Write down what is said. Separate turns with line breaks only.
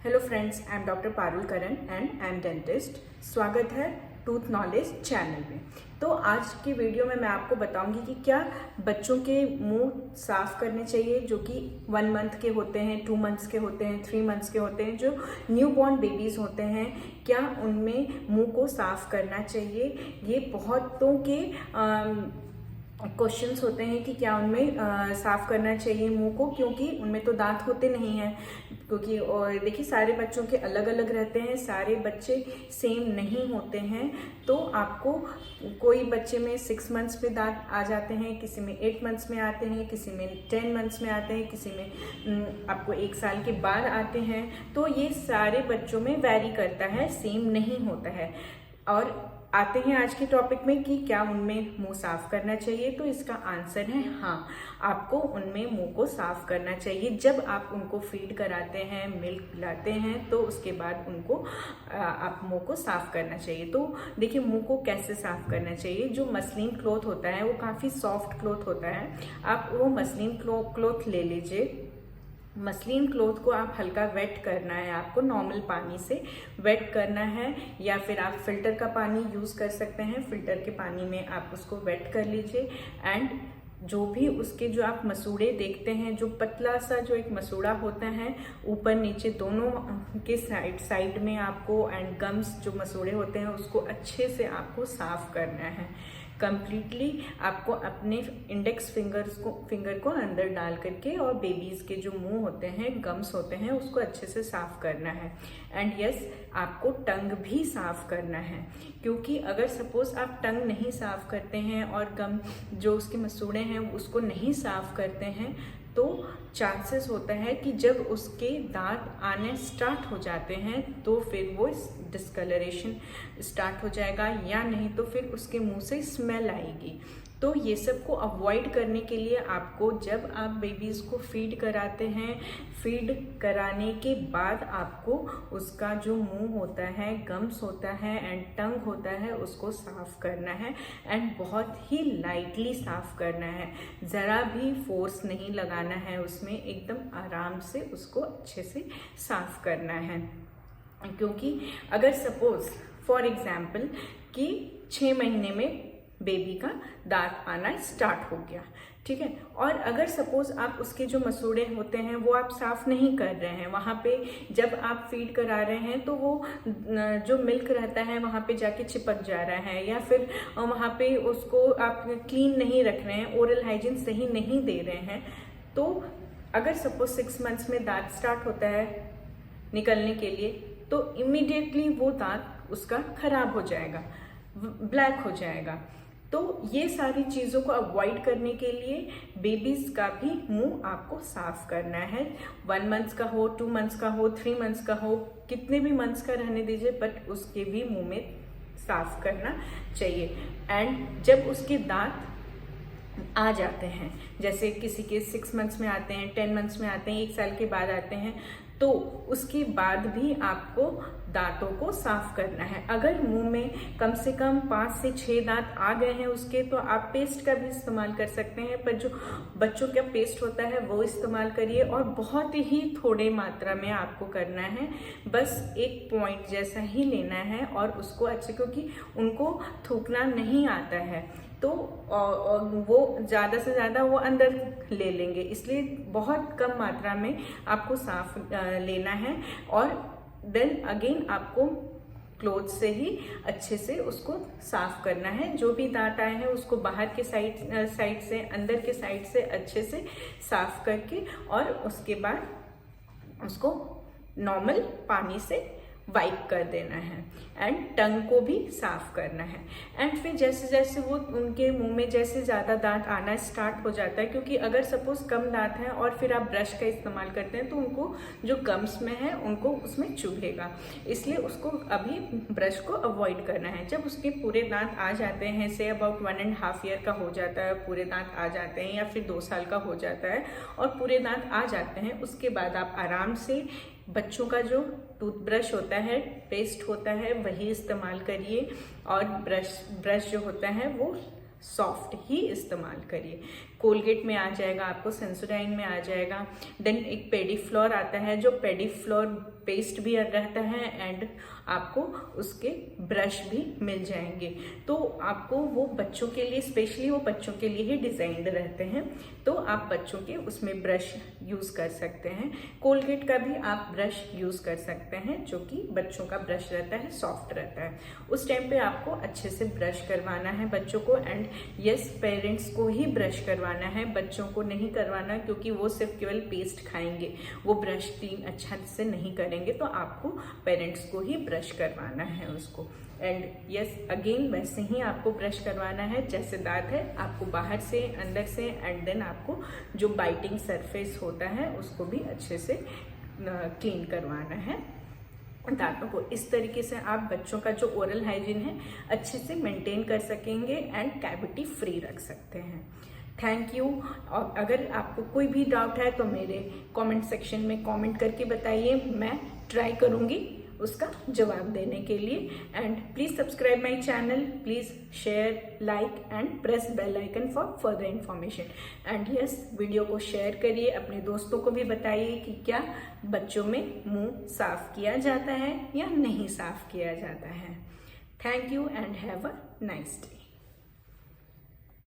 Hello friends, I am doctor Parul Karan and I am dentist. स्वागत है tooth knowledge channel में। तो आज की वीडियो में मैं आपको बताऊंगी कि क्या बच्चों के मुंह साफ करने चाहिए जो कि 1 मंथ के होते हैं, 2 मंथ्स के होते हैं, 3 मंथ्स के होते हैं, जो न्यू बॉर्न बेबीज होते हैं, क्या उनमें मुंह को साफ करना चाहिए। ये बहुतों के क्वेश्चंस होते हैं कि क्या उनमें साफ करना चाहिए मुंह को, क्योंकि उनमें तो दांत होते नहीं हैं। क्योंकि और देखिए, सारे बच्चों के अलग अलग रहते हैं, सारे बच्चे सेम नहीं होते हैं। तो आपको कोई बच्चे में 6 मंथ्स पे दांत आ जाते हैं, किसी में 8 मंथ्स में आते हैं, किसी में 10 मंथ्स में आते हैं, किसी में आपको 1 साल के बाद आते हैं। तो ये सारे बच्चों में वैरी करता है, सेम नहीं होता है। और आते हैं आज के टॉपिक में कि क्या उनमें मुंह साफ करना चाहिए। तो इसका आंसर है हाँ, आपको उनमें मुंह को साफ करना चाहिए। जब आप उनको फीड कराते हैं, मिल्क पिलाते हैं, तो उसके बाद उनको आप मुंह को साफ करना चाहिए। तो देखिए, मुंह को कैसे साफ करना चाहिए। जो मसलिन क्लॉथ होता है वो काफ़ी सॉफ्ट क्लॉथ होता है। आप वो मसलिन क्लॉथ ले लीजिए। मसलिन क्लॉथ को आप हल्का वेट करना है, आपको नॉर्मल पानी से वेट करना है, या फिर आप फिल्टर का पानी यूज़ कर सकते हैं। फिल्टर के पानी में आप उसको वेट कर लीजिए। एंड जो भी उसके जो आप मसूड़े देखते हैं, जो पतला सा जो एक मसूड़ा होता है ऊपर नीचे दोनों के साइड में आपको, एंड गम्स जो मसूड़े होते हैं उसको अच्छे से आपको साफ करना है कंप्लीटली। आपको अपने इंडेक्स फिंगर को अंदर डाल करके, और बेबीज के जो मुंह होते हैं, गम्स होते हैं, उसको अच्छे से साफ करना है। एंड यस, आपको टंग भी साफ करना है, क्योंकि अगर सपोज आप टंग नहीं साफ करते हैं और गम जो उसके मसूड़े हैं उसको नहीं साफ करते हैं, तो चांसेस होता है कि जब उसके दांत आने स्टार्ट हो जाते हैं तो फिर वो डिस्कलरेशन स्टार्ट हो जाएगा, या नहीं तो फिर उसके मुंह से स्मेल आएगी। तो ये सब को अवॉइड करने के लिए आपको, जब आप बेबीज़ को फीड कराते हैं, फीड कराने के बाद आपको उसका जो मुंह होता है, गम्स होता है एंड टंग होता है, उसको साफ करना है। एंड बहुत ही लाइटली साफ करना है, ज़रा भी फोर्स नहीं लगाना है उसमें, एकदम आराम से उसको अच्छे से साफ करना है। क्योंकि अगर सपोज फॉर एग्जाम्पल कि 6 महीने में बेबी का दांत आना स्टार्ट हो गया, ठीक है, और अगर सपोज आप उसके जो मसूड़े होते हैं वो आप साफ नहीं कर रहे हैं, वहाँ पे जब आप फीड करा रहे हैं तो वो जो मिल्क रहता है वहाँ पे जाके चिपक जा रहा है, या फिर वहाँ पे उसको आप क्लीन नहीं रख रहे हैं, ओरल हाइजीन सही नहीं दे रहे हैं, तो अगर सपोज 6 मंथ्स में दांत स्टार्ट होता है निकलने के लिए, तो इमीडिएटली वो दांत उसका खराब हो जाएगा, ब्लैक हो जाएगा। तो ये सारी चीज़ों को अवॉइड करने के लिए बेबीज़ का भी मुंह आपको साफ करना है। 1 मंथ्स का हो, 2 मंथ्स का हो, 3 मंथ्स का हो, कितने भी मंथ्स का रहने दीजिए, बट उसके भी मुंह में साफ करना चाहिए। एंड जब उसके दांत आ जाते हैं, जैसे किसी के 6 मंथ्स में आते हैं, 10 मंथ्स में आते हैं, 1 साल के बाद आते हैं, तो उसके बाद भी आपको दांतों को साफ करना है। अगर मुंह में कम से कम 5 से 6 दांत आ गए हैं उसके, तो आप पेस्ट का भी इस्तेमाल कर सकते हैं, पर जो बच्चों का पेस्ट होता है वो इस्तेमाल करिए, और बहुत ही थोड़े मात्रा में आपको करना है। बस 1 पॉइंट जैसा ही लेना है, और उसको अच्छे, क्योंकि उनको थूकना नहीं आता है, तो वो ज़्यादा से ज़्यादा वो अंदर ले लेंगे, इसलिए बहुत कम मात्रा में आपको साफ लेना है। और देन अगेन आपको क्लोथ से ही अच्छे से उसको साफ करना है। जो भी दांत आए हैं उसको बाहर के साइड से, अंदर के साइड से अच्छे से साफ करके, और उसके बाद उसको नॉर्मल पानी से वाइप कर देना है। एंड टंग को भी साफ करना है। एंड फिर जैसे जैसे वो उनके मुंह में जैसे ज़्यादा दांत आना स्टार्ट हो जाता है, क्योंकि अगर सपोज कम दांत हैं और फिर आप ब्रश का इस्तेमाल करते हैं तो उनको जो गम्स में है उनको उसमें चुभेगा, इसलिए उसको अभी ब्रश को अवॉइड करना है। जब उसके पूरे दांत आ जाते हैं, से अबाउट 1.5 ईयर का हो जाता है, पूरे दांत आ जाते हैं, या फिर 2 साल का हो जाता है और पूरे दांत आ जाते हैं, उसके बाद आप आराम से बच्चों का जो टूथब्रश होता है, पेस्ट होता है, वही इस्तेमाल करिए, और ब्रश जो होता है वो सॉफ्ट ही इस्तेमाल करिए। कोलगेट में आ जाएगा, आपको सेंसोडाइन में आ जाएगा। देन एक पेडीफ्लोर आता है, जो पेडीफ्लोर पेस्ट भी रहता है एंड आपको उसके ब्रश भी मिल जाएंगे। तो आपको वो बच्चों के लिए, स्पेशली वो बच्चों के लिए ही डिजाइंड रहते हैं, तो आप बच्चों के उसमें ब्रश यूज कर सकते हैं। कोलगेट का भी आप ब्रश यूज कर सकते हैं, जो कि बच्चों का ब्रश रहता है, सॉफ्ट रहता है। उस टाइम पे आपको अच्छे से ब्रश करवाना है बच्चों को। एंड यस, पेरेंट्स को ही ब्रश करवाना है, बच्चों को नहीं करवाना, क्योंकि वो सिर्फ केवल पेस्ट खाएंगे, वो ब्रश क्लीन अच्छा से नहीं करेंगे। तो आपको पेरेंट्स को ही ब्रश करवाना है उसको। एंड यस, अगेन वैसे ही आपको ब्रश करवाना है जैसे दांत है, आपको बाहर से, अंदर से, एंड देन आपको जो बाइटिंग सरफेस होता है उसको भी अच्छे से क्लीन करवाना है दांतों को। इस तरीके से आप बच्चों का जो ओरल हाइजीन है अच्छे से मेंटेन कर सकेंगे एंड कैविटी फ्री रख सकते हैं। Thank you. और अगर आपको कोई भी डाउट है तो मेरे कमेंट सेक्शन में कमेंट करके बताइए, मैं ट्राई करूँगी उसका जवाब देने के लिए। And please subscribe my channel, please share, like and press bell icon for further information. And yes, video को शेयर करिए, अपने दोस्तों को भी बताइए कि क्या बच्चों में मुंह साफ किया जाता है या नहीं साफ किया जाता है। Thank you and have a nice day.